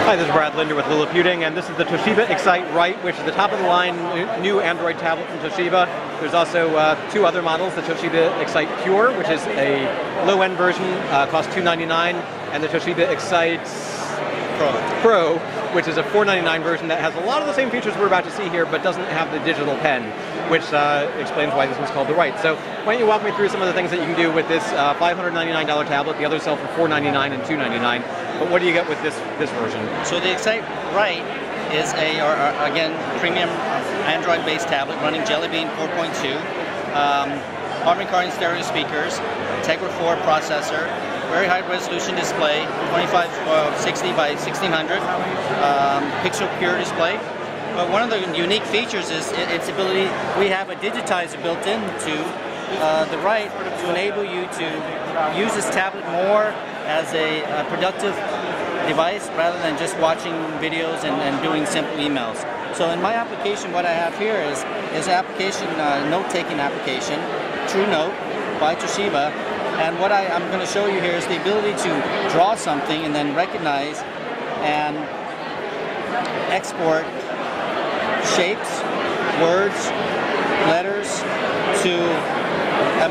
Hi, this is Brad Linder with Liliputing, and this is the Toshiba Excite Write, which is the top-of-the-line new Android tablet from Toshiba. There's also two other models, the Toshiba Excite Pure, which is a low-end version, costs $299, and the Toshiba Excite Pro, which is a $499 version that has a lot of the same features we're about to see here, but doesn't have the digital pen, which explains why this one's called the Write. So why don't you walk me through some of the things that you can do with this $599 tablet. The others sell for $499 and $299. But what do you get with this version? So the Excite Write is again, premium Android-based tablet running Jelly Bean 4.2, Harman Kardon stereo speakers, Tegra 4 processor, very high resolution display, 2560 by 1600, pixel pure display. But one of the unique features is its ability. We have a digitizer built into the Write to enable you to use this tablet more as a productive device rather than just watching videos and doing simple emails. So in my application, what I have here is an application, note-taking application, TrueNote by Toshiba. And what I'm going to show you here is the ability to draw something and then recognize and export shapes, words, letters to a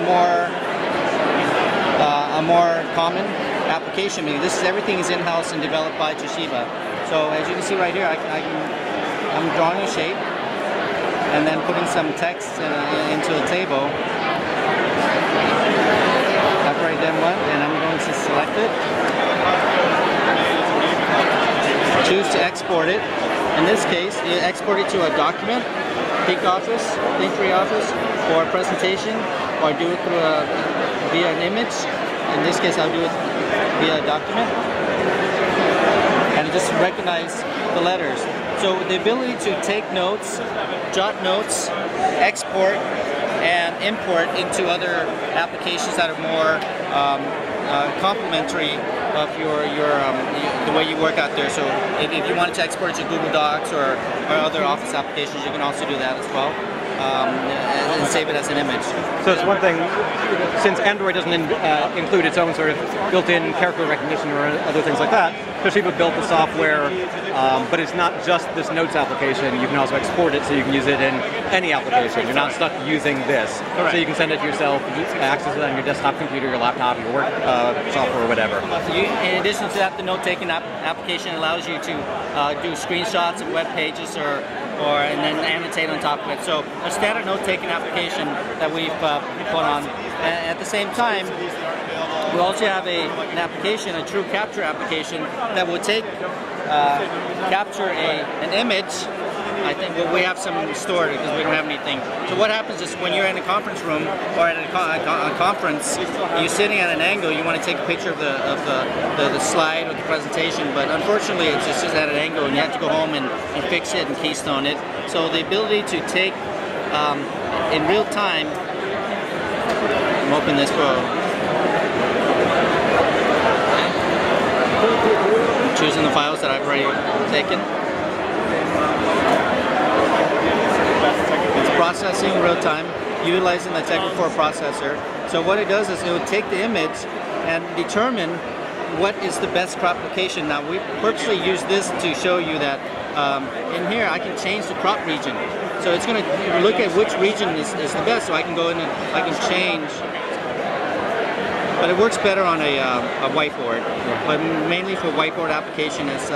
more common application. Meaning everything is in-house and developed by Toshiba. So as you can see right here, I'm drawing a shape and then putting some text into a table. After I done one, and I'm going to select it. Choose to export it. In this case, you export it to a document, think free office, or a presentation, or do it through via an image. In this case, I'll do it via a document, and just recognize the letters. So the ability to take notes, jot notes, export, and import into other applications that are more complementary of the way you work out there. So if you wanted to export it to Google Docs or other Office applications, you can also do that as well. And save it as an image. So it's one thing, since Android doesn't include its own sort of built-in character recognition or other things like that, Toshiba built the software, but it's not just this Notes application. You can also export it so you can use it in any application. You're not stuck using this. Correct. So you can send it to yourself, access it on your desktop computer, your laptop, your work software, or whatever. In addition to that, the note-taking application allows you to do screenshots of web pages and then annotate on top of it. So a standard note-taking application that we've put on. And at the same time, we also have an application, a true capture application, that will capture an image. I think we have some stored because we don't have anything. So what happens is when you're in a conference room or at a conference, you're sitting at an angle, you want to take a picture of the slide or the presentation, but unfortunately it's just at an angle and you have to go home and fix it and keystone it. So the ability to take in real time, I'm open this I'm choosing the files that I've already taken. It's processing in real time, utilizing the Tegra 4 processor. So what it does is it will take the image and determine what is the best crop location. Now we purposely use this to show you that in here I can change the crop region. So it's going to look at which region is the best, so I can go in and I can change. But it works better on a whiteboard, but mainly for whiteboard applications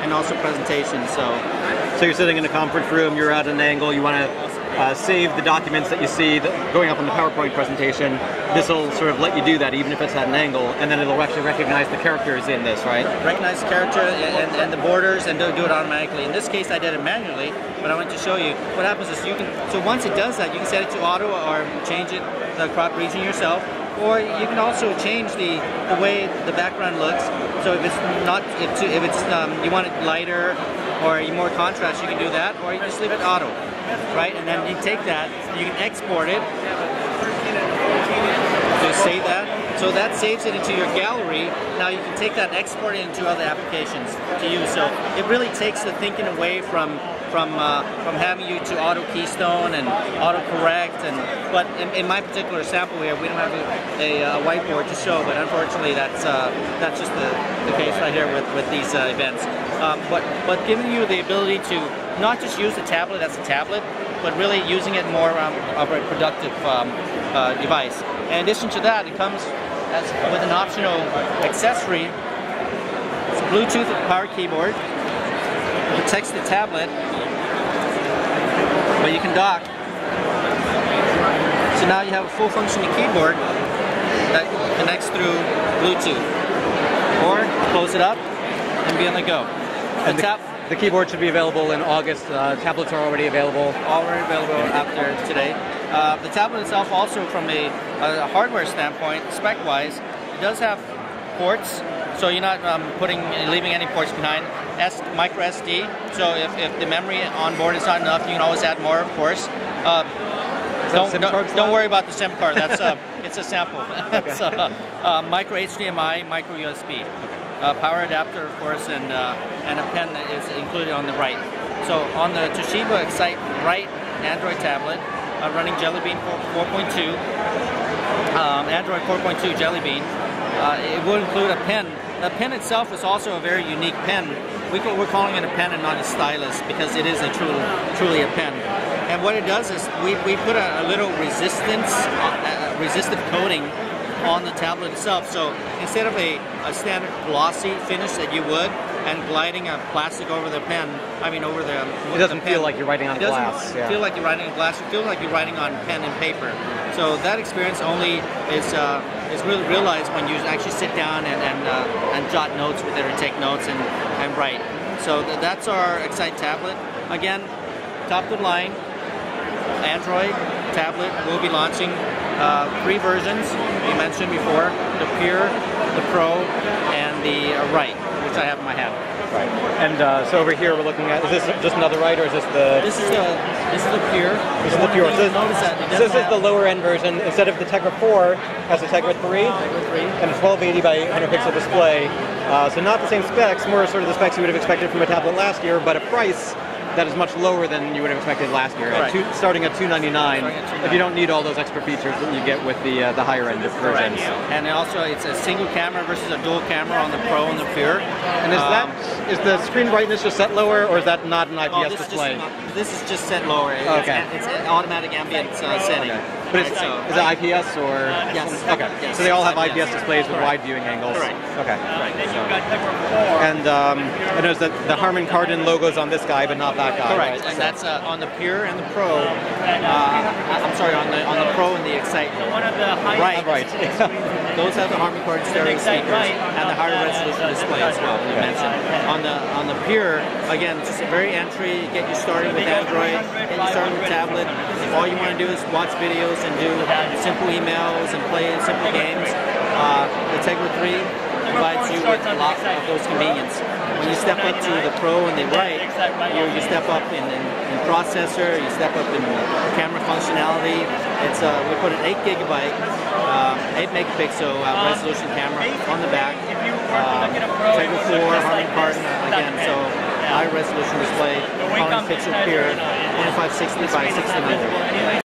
and also presentations. So you're sitting in a conference room, you're at an angle, you want to save the documents that you see going up on the PowerPoint presentation. This will sort of let you do that even if it's at an angle, and then it'll actually recognize the characters in this, right? Recognize the character and the borders and do it automatically. In this case I did it manually, but I want to show you what happens is so once it does that, you can set it to auto or change it the crop region yourself. Or you can also change the way the background looks. So if you want it lighter or more contrast, you can do that. Or you just leave it auto, right? And then you take that, you can export it. Just save that. So that saves it into your gallery. Now you can take that and export it into other applications to use. So it really takes the thinking away from having you to auto keystone and auto correct, but in my particular sample here, we don't have a whiteboard to show, but unfortunately that's just the case right here with these events. but giving you the ability to not just use the tablet as a tablet, but really using it more of a productive device. In addition to that, it comes with an optional accessory. It's a Bluetooth powered keyboard. It protects the tablet, but you can dock. So now you have a full functioning keyboard that connects through Bluetooth. Or close it up and be on the go. And the keyboard should be available in August. Tablets are already available. Already available after today. The tablet itself also, from a hardware standpoint, spec-wise, it does have ports, so you're not leaving any ports behind. Micro SD, so if the memory on board is not enough, you can always add more, of course. Don't worry about the SIM card. That's it's a sample. It's micro HDMI, micro USB. Power adapter, of course, and a pen is included on the right. So on the Toshiba Excite Write Android tablet, running Jelly Bean 4.2, Android 4.2 Jelly Bean, it will include a pen. The pen itself is also a very unique pen. We're calling it a pen and not a stylus because it is truly a pen. And what it does is we put a little resistive coating on the tablet itself. So instead of a standard glossy finish that you would and gliding a plastic over the pen, over the it doesn't feel like you're writing on glass. It doesn't feel like you're writing on glass. It feels like you're writing on pen and paper. So that experience only is really realized when you actually sit down and jot notes with it or take notes and write. So that's our Excite tablet. Again, top of the line Android tablet. We'll be launching 3 versions we mentioned before: the Pure, the Pro, and the Write, which I have in my hand. Right. And so over here we're looking at, is this just another Write, or is this the... This is the Pure. This is the Pure. So notice that this is the lower end version. Instead of the Tegra 4, has the Tegra 3, and a 1280 by 800 pixel display. So not the same specs, more sort of the specs you would have expected from a tablet last year, but a price that is much lower than you would have expected last year, starting at $299. If you don't need all those extra features that you get with the higher end versions. And also, it's a single camera versus a dual camera on the Pro and the Pure. And is the screen brightness just set lower, or is that not an IPS display? This is just set lower. Okay. It's an automatic ambient setting. Okay. But is it IPS or? Yes. Okay. Yes. So they all have IPS displays with wide viewing angles. Correct. Okay. Right. And I noticed that the Harman Kardon logo's on this guy, but not that guy. Correct. Right? And that's on the Pure and the Pro. I'm sorry, on the Pro and the Excite Write. Right. Those have the Harman Kardon stereo speakers and the higher resolution display as well. You mentioned on the Pure, again, just a very entry, get you started with Android, get you started with tablet. If all you want to do is watch videos and do simple emails and play simple games, the Tegra 3 provides you with a lot of those convenience. When you step up to the Pro and the Write, you step up in processor, you step up in camera functionality. It's we put an 8 gigabyte, 8 megapixel resolution camera on the back. Tegra 4, Harman Kardon again, so high resolution display, Colin Pixel Pure, 2560 by 1600.